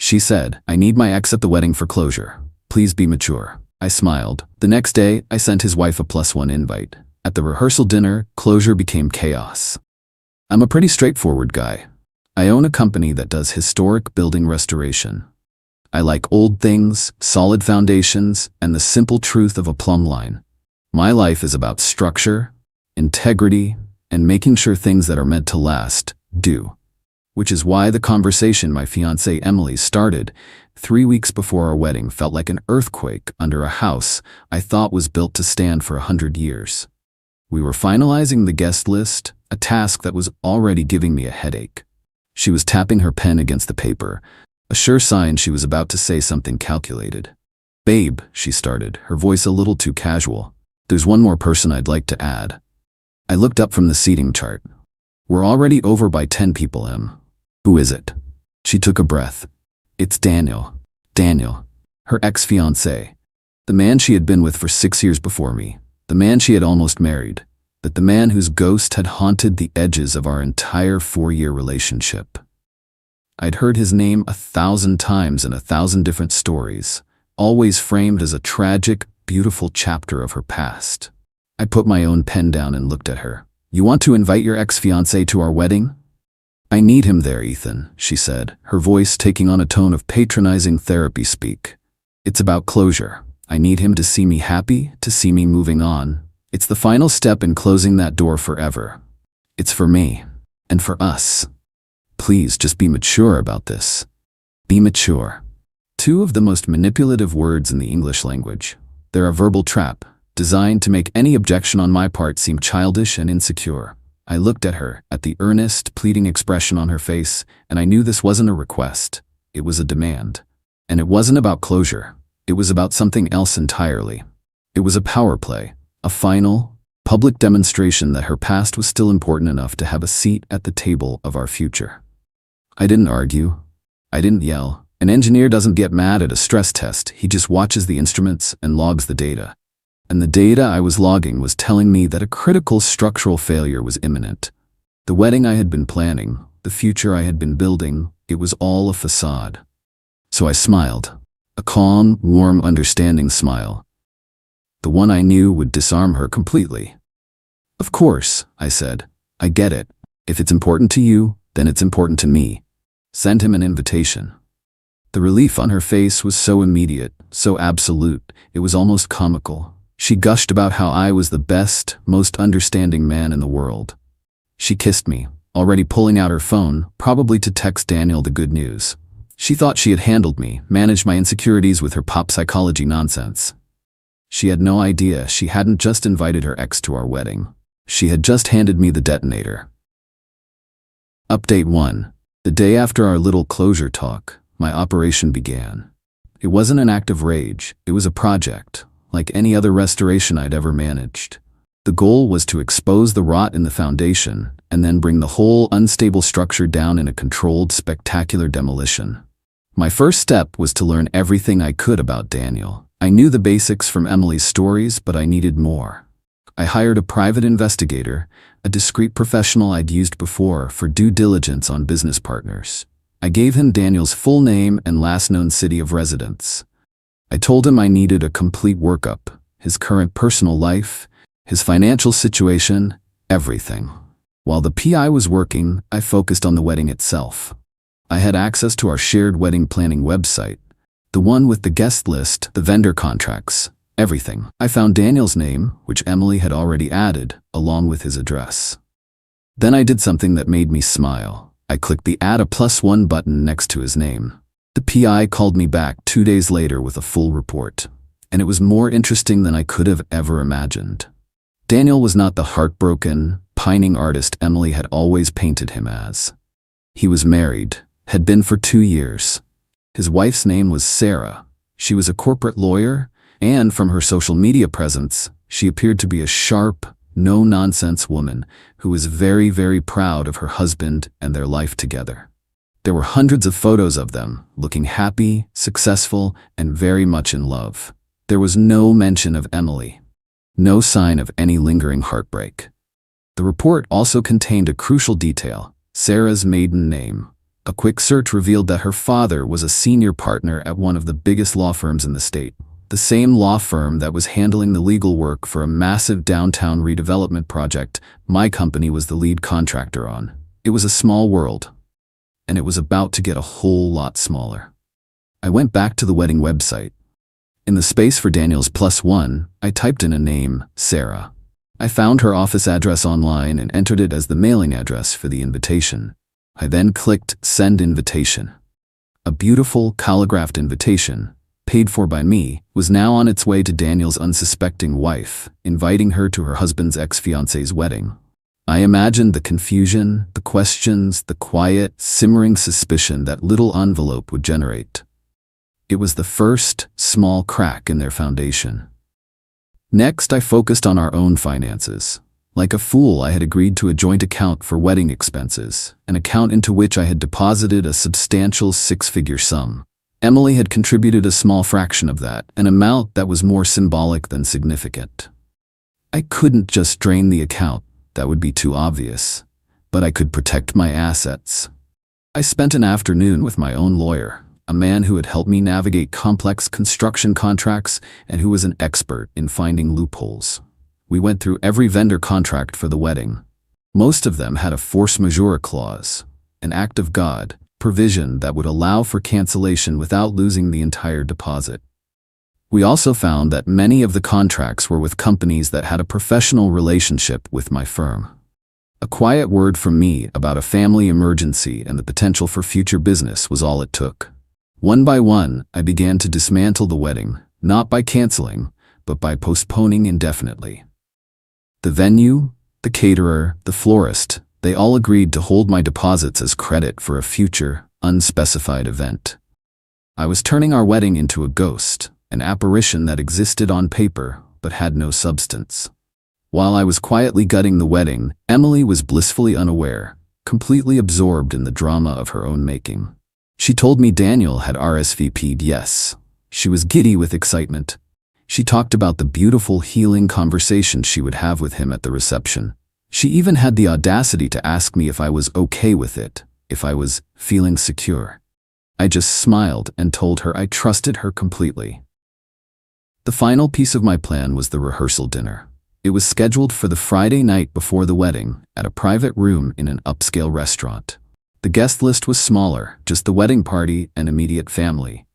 She said, "I need my ex at the wedding for closure. Please be mature." I smiled. The next day, I sent his wife a +1 invite. At the rehearsal dinner, closure became chaos. I'm a pretty straightforward guy. I own a company that does historic building restoration. I like old things, solid foundations, and the simple truth of a plumb line. My life is about structure, integrity, and making sure things that are meant to last do. Which is why the conversation my fiancée Emily started 3 weeks before our wedding felt like an earthquake under a house I thought was built to stand for 100 years. We were finalizing the guest list, a task that was already giving me a headache. She was tapping her pen against the paper, a sure sign she was about to say something calculated. "Babe," she started, her voice a little too casual. "There's one more person I'd like to add." I looked up from the seating chart. "We're already over by 10 people, Em." "Who is it?" She took a breath. "It's Daniel." Daniel, her ex-fiancé. The man she had been with for 6 years before me. The man she had almost married. The man whose ghost had haunted the edges of our entire 4-year relationship. I'd heard his name 1,000 times in 1,000 different stories, always framed as a tragic, beautiful chapter of her past. I put my own pen down and looked at her. "You want to invite your ex-fiancé to our wedding?" "I need him there, Ethan," she said, her voice taking on a tone of patronizing therapy speak. "It's about closure. I need him to see me happy, to see me moving on. It's the final step in closing that door forever. It's for me, and for us. Please just be mature about this. Be mature." 2 of the most manipulative words in the English language. They're a verbal trap, designed to make any objection on my part seem childish and insecure. I looked at her, at the earnest, pleading expression on her face, and I knew this wasn't a request. It was a demand. And it wasn't about closure. It was about something else entirely. It was a power play, a final, public demonstration that her past was still important enough to have a seat at the table of our future. I didn't argue. I didn't yell. An engineer doesn't get mad at a stress test. He just watches the instruments and logs the data. And the data I was logging was telling me that a critical structural failure was imminent. The wedding I had been planning, the future I had been building, it was all a facade. So I smiled. A calm, warm, understanding smile. The one I knew would disarm her completely. "Of course," I said. "I get it. If it's important to you, then it's important to me. Send him an invitation." The relief on her face was so immediate, so absolute, it was almost comical. She gushed about how I was the best, most understanding man in the world. She kissed me, already pulling out her phone, probably to text Daniel the good news. She thought she had handled me, managed my insecurities with her pop psychology nonsense. She had no idea she hadn't just invited her ex to our wedding. She had just handed me the detonator. Update 1. The day after our little closure talk, my operation began. It wasn't an act of rage, it was a project, like any other restoration I'd ever managed. The goal was to expose the rot in the foundation, and then bring the whole unstable structure down in a controlled, spectacular demolition. My first step was to learn everything I could about Daniel. I knew the basics from Emily's stories, but I needed more. I hired a private investigator, a discreet professional I'd used before for due diligence on business partners. I gave him Daniel's full name and last known city of residence. I told him I needed a complete workup, his current personal life, his financial situation, everything. While the PI was working, I focused on the wedding itself. I had access to our shared wedding planning website, the one with the guest list, the vendor contracts, everything. I found Daniel's name, which Emily had already added, along with his address. Then I did something that made me smile. I clicked the Add a +1 button next to his name. The PI called me back 2 days later with a full report, and it was more interesting than I could have ever imagined. Daniel was not the heartbroken, pining artist Emily had always painted him as. He was married, had been for 2 years. His wife's name was Sarah. She was a corporate lawyer, and from her social media presence, she appeared to be a sharp, no-nonsense woman who was very, very proud of her husband and their life together. There were hundreds of photos of them, looking happy, successful, and very much in love. There was no mention of Emily. No sign of any lingering heartbreak. The report also contained a crucial detail, Sarah's maiden name. A quick search revealed that her father was a senior partner at one of the biggest law firms in the state, the same law firm that was handling the legal work for a massive downtown redevelopment project my company was the lead contractor on. It was a small world, and it was about to get a whole lot smaller. I went back to the wedding website. In the space for Daniel's +1, I typed in a name, Sarah. I found her office address online and entered it as the mailing address for the invitation. I then clicked Send Invitation. A beautiful, calligraphed invitation, paid for by me, was now on its way to Daniel's unsuspecting wife, inviting her to her husband's ex-fiancé's wedding. I imagined the confusion, the questions, the quiet, simmering suspicion that little envelope would generate. It was the first, small crack in their foundation. Next, I focused on our own finances. Like a fool, I had agreed to a joint account for wedding expenses, an account into which I had deposited a substantial six-figure sum. Emily had contributed a small fraction of that, an amount that was more symbolic than significant. I couldn't just drain the account, that would be too obvious, but I could protect my assets. I spent an afternoon with my own lawyer, a man who had helped me navigate complex construction contracts and who was an expert in finding loopholes. We went through every vendor contract for the wedding. Most of them had a force majeure clause, an act of God, provision that would allow for cancellation without losing the entire deposit. We also found that many of the contracts were with companies that had a professional relationship with my firm. A quiet word from me about a family emergency and the potential for future business was all it took. One by one, I began to dismantle the wedding, not by canceling, but by postponing indefinitely. The venue, the caterer, the florist, they all agreed to hold my deposits as credit for a future, unspecified event. I was turning our wedding into a ghost, an apparition that existed on paper but had no substance. While I was quietly gutting the wedding, Emily was blissfully unaware, completely absorbed in the drama of her own making. She told me Daniel had RSVP'd yes. She was giddy with excitement. She talked about the beautiful, healing conversation she would have with him at the reception. She even had the audacity to ask me if I was okay with it, if I was feeling secure. I just smiled and told her I trusted her completely. The final piece of my plan was the rehearsal dinner. It was scheduled for the Friday night before the wedding, at a private room in an upscale restaurant. The guest list was smaller, just the wedding party and immediate family.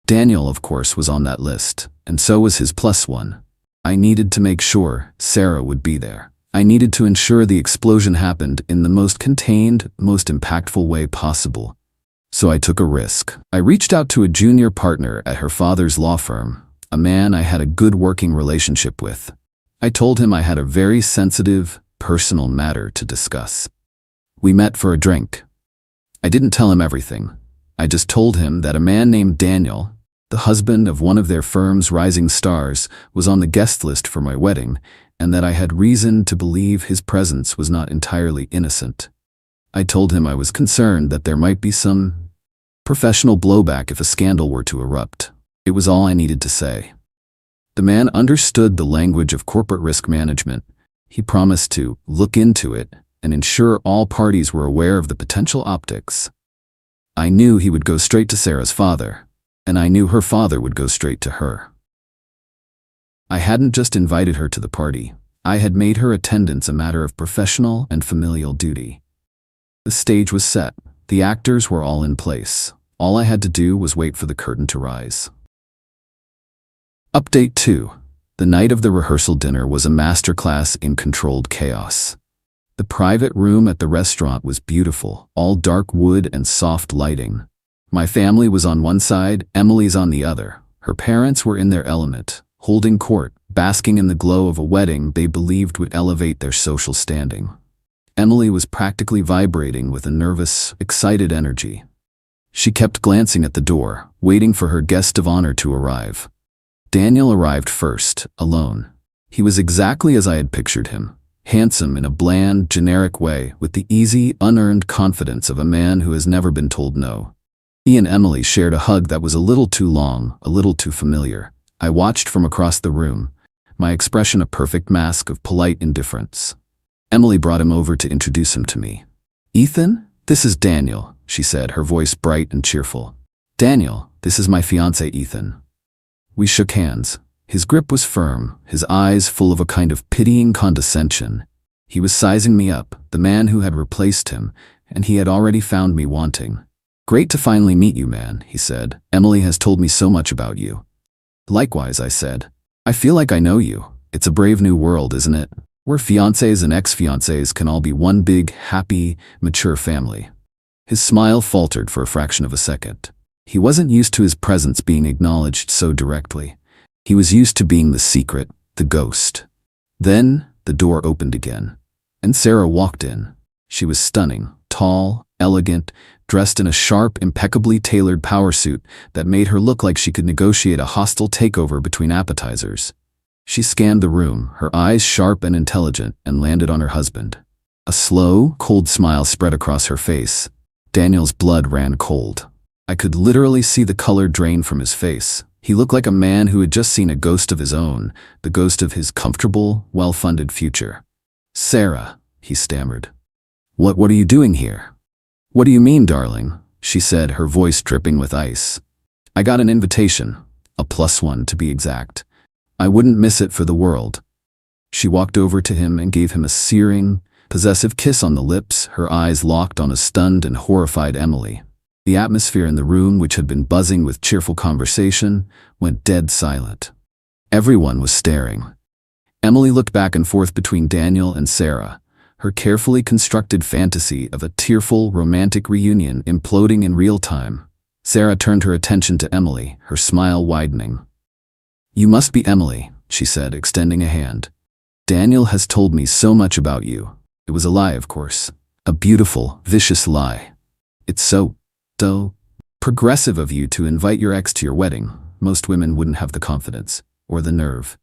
Daniel, of course, was on that list, and so was his +1. I needed to make sure Sarah would be there. I needed to ensure the explosion happened in the most contained, most impactful way possible. So I took a risk. I reached out to a junior partner at her father's law firm, a man I had a good working relationship with. I told him I had a very sensitive, personal matter to discuss. We met for a drink. I didn't tell him everything. I just told him that a man named Daniel, the husband of one of their firm's rising stars, was on the guest list for my wedding, and that I had reason to believe his presence was not entirely innocent. I told him I was concerned that there might be some professional blowback if a scandal were to erupt. It was all I needed to say. The man understood the language of corporate risk management. He promised to look into it and ensure all parties were aware of the potential optics. I knew he would go straight to Sarah's father, and I knew her father would go straight to her. I hadn't just invited her to the party. I had made her attendance a matter of professional and familial duty. The stage was set. The actors were all in place. All I had to do was wait for the curtain to rise. Update 2. The night of the rehearsal dinner was a masterclass in controlled chaos. The private room at the restaurant was beautiful, all dark wood and soft lighting. My family was on one side, Emily's on the other. Her parents were in their element, holding court, basking in the glow of a wedding they believed would elevate their social standing. Emily was practically vibrating with a nervous, excited energy. She kept glancing at the door, waiting for her guest of honor to arrive. Daniel arrived first, alone. He was exactly as I had pictured him, handsome in a bland, generic way, with the easy, unearned confidence of a man who has never been told no. He and Emily shared a hug that was a little too long, a little too familiar. I watched from across the room, my expression a perfect mask of polite indifference. Emily brought him over to introduce him to me. "Ethan, "This is Daniel," she said, her voice bright and cheerful. "Daniel, this is my fiancé Ethan." We shook hands. His grip was firm, his eyes full of a kind of pitying condescension. He was sizing me up, the man who had replaced him, and he had already found me wanting. "Great to finally meet you, man," he said. "Emily has told me so much about you." "Likewise," I said. "I feel like I know you. It's a brave new world, isn't it? Where fiancés and ex-fiancés can all be one big, happy, mature family." His smile faltered for a fraction of a second. He wasn't used to his presence being acknowledged so directly. He was used to being the secret, the ghost. Then the door opened again, and Sarah walked in. She was stunning, tall, elegant, dressed in a sharp, impeccably tailored power suit that made her look like she could negotiate a hostile takeover between appetizers. She scanned the room, her eyes sharp and intelligent, and landed on her husband. A slow, cold smile spread across her face. Daniel's blood ran cold. I could literally see the color drain from his face. He looked like a man who had just seen a ghost of his own, the ghost of his comfortable, well-funded future. "Sarah," he stammered. What are you doing here?" "What do you mean, darling?" she said, her voice dripping with ice. "I got an invitation, a +1 to be exact. I wouldn't miss it for the world." She walked over to him and gave him a searing, possessive kiss on the lips, her eyes locked on a stunned and horrified Emily. The atmosphere in the room, which had been buzzing with cheerful conversation, went dead silent. Everyone was staring. Emily looked back and forth between Daniel and Sarah, her carefully constructed fantasy of a tearful, romantic reunion imploding in real time. Sarah turned her attention to Emily, her smile widening. "You must be Emily," she said, extending a hand. "Daniel has told me so much about you." It was a lie, of course. A beautiful, vicious lie. "It's so progressive of you to invite your ex to your wedding. Most women wouldn't have the confidence, or the nerve."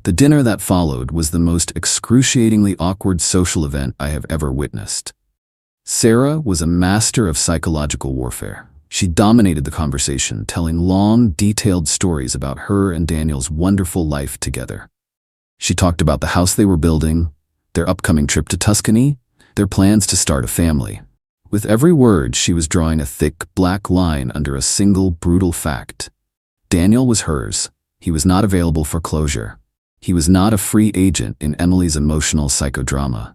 The dinner that followed was the most excruciatingly awkward social event I have ever witnessed. Sarah was a master of psychological warfare. She dominated the conversation, telling long, detailed stories about her and Daniel's wonderful life together. She talked about the house they were building, their upcoming trip to Tuscany, their plans to start a family. With every word, she was drawing a thick, black line under a single, brutal fact. Daniel was hers. He was not available for closure. He was not a free agent in Emily's emotional psychodrama.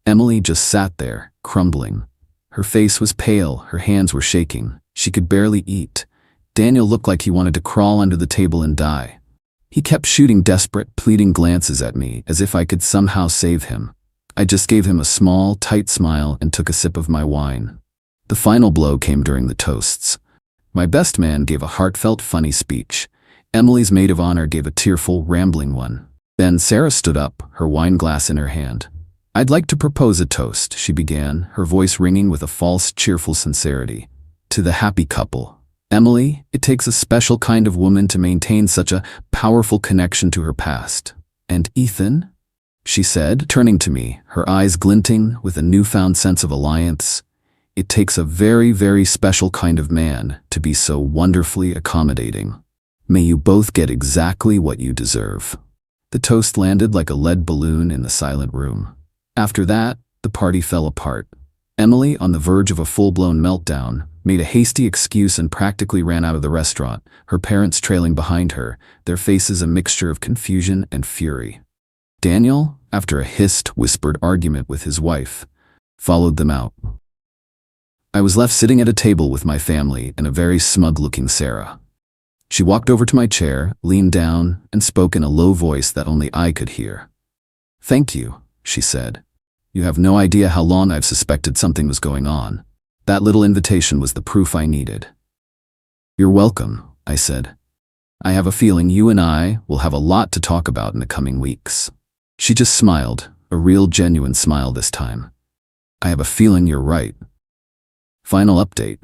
Emily just sat there, crumbling. Her face was pale, her hands were shaking. She could barely eat. Daniel looked like he wanted to crawl under the table and die. He kept shooting desperate, pleading glances at me, as if I could somehow save him. I just gave him a small, tight smile and took a sip of my wine. The final blow came during the toasts. My best man gave a heartfelt, funny speech. Emily's maid of honor gave a tearful, rambling one. Then Sarah stood up, her wine glass in her hand. "I'd like to propose a toast," she began, her voice ringing with a false, cheerful sincerity. "To the happy couple. Emily, it takes a special kind of woman to maintain such a powerful connection to her past. And Ethan?" she said, turning to me, her eyes glinting with a newfound sense of alliance. "It takes a very, very special kind of man to be so wonderfully accommodating. May you both get exactly what you deserve." The toast landed like a lead balloon in the silent room. After that, the party fell apart. Emily, on the verge of a full-blown meltdown, made a hasty excuse and practically ran out of the restaurant, her parents trailing behind her, their faces a mixture of confusion and fury. Daniel, after a hissed, whispered argument with his wife, followed them out. I was left sitting at a table with my family and a very smug-looking Sarah. She walked over to my chair, leaned down, and spoke in a low voice that only I could hear. "Thank you," she said. "You have no idea how long I've suspected something was going on. That little invitation was the proof I needed." "You're welcome," I said. "I have a feeling you and I will have a lot to talk about in the coming weeks." She just smiled, a real genuine smile this time. "I have a feeling you're right." Final update.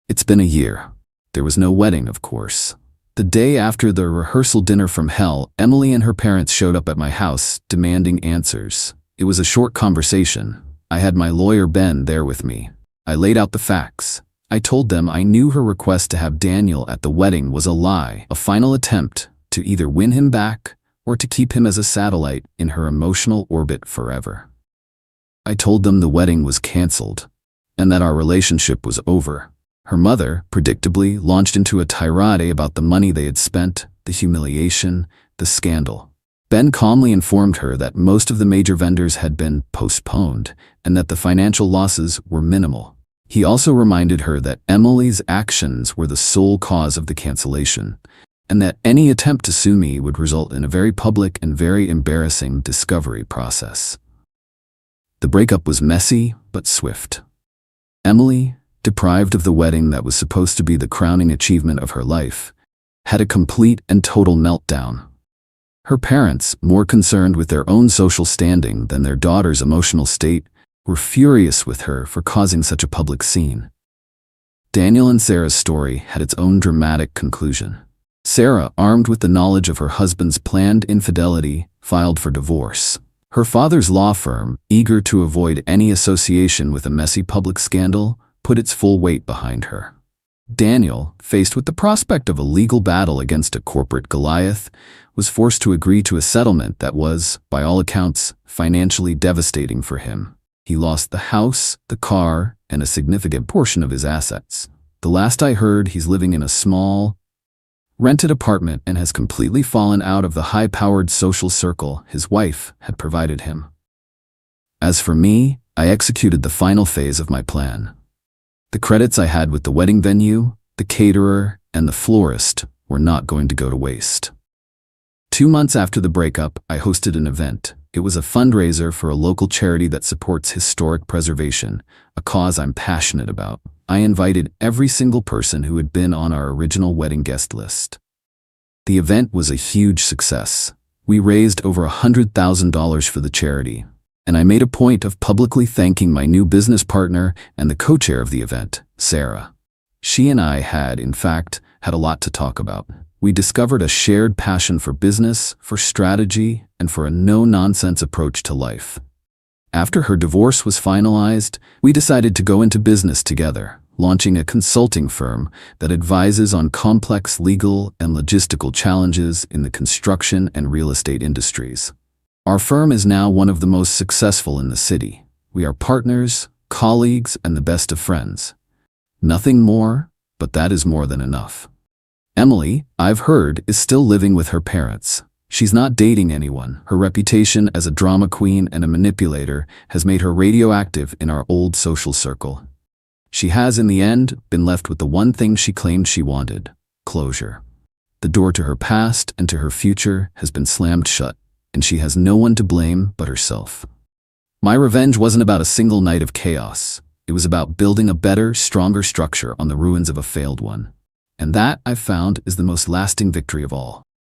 It's been a year. There was no wedding, of course. The day after the rehearsal dinner from hell, Emily and her parents showed up at my house, demanding answers. It was a short conversation. I had my lawyer Ben there with me. I laid out the facts. I told them I knew her request to have Daniel at the wedding was a lie, a final attempt to either win him back or to keep him as a satellite in her emotional orbit forever. I told them the wedding was canceled. and that our relationship was over. Her mother, predictably, launched into a tirade about the money they had spent, the humiliation, the scandal. Ben calmly informed her that most of the major vendors had been postponed and that the financial losses were minimal. He also reminded her that Emily's actions were the sole cause of the cancellation, and that any attempt to sue me would result in a very public and very embarrassing discovery process. The breakup was messy but swift. Emily, deprived of the wedding that was supposed to be the crowning achievement of her life, had a complete and total meltdown. Her parents, more concerned with their own social standing than their daughter's emotional state, were furious with her for causing such a public scene. Daniel and Sarah's story had its own dramatic conclusion. Sarah, armed with the knowledge of her husband's planned infidelity, filed for divorce. Her father's law firm, eager to avoid any association with a messy public scandal, put its full weight behind her. Daniel, faced with the prospect of a legal battle against a corporate Goliath, was forced to agree to a settlement that was, by all accounts, financially devastating for him. He lost the house, the car, and a significant portion of his assets. The last I heard, he's living in a small, rented apartment and has completely fallen out of the high-powered social circle his wife had provided him. As for me, I executed the final phase of my plan. The credits I had with the wedding venue, the caterer, and the florist were not going to go to waste. 2 months after the breakup, I hosted an event. It was a fundraiser for a local charity that supports historic preservation, a cause I'm passionate about. I invited every single person who had been on our original wedding guest list. The event was a huge success. We raised over $100,000 for the charity, and I made a point of publicly thanking my new business partner and the co-chair of the event, Sarah. She and I had, in fact, had a lot to talk about. We discovered a shared passion for business, for strategy, and for a no-nonsense approach to life. After her divorce was finalized, we decided to go into business together, launching a consulting firm that advises on complex legal and logistical challenges in the construction and real estate industries. Our firm is now one of the most successful in the city. We are partners, colleagues, and the best of friends. Nothing more, but that is more than enough. Emily, I've heard, is still living with her parents. She's not dating anyone. Her reputation as a drama queen and a manipulator has made her radioactive in our old social circle. She has, in the end, been left with the one thing she claimed she wanted: closure. The door to her past and to her future has been slammed shut, and she has no one to blame but herself. My revenge wasn't about a single night of chaos. It was about building a better, stronger structure on the ruins of a failed one. And that, I've found, is the most lasting victory of all.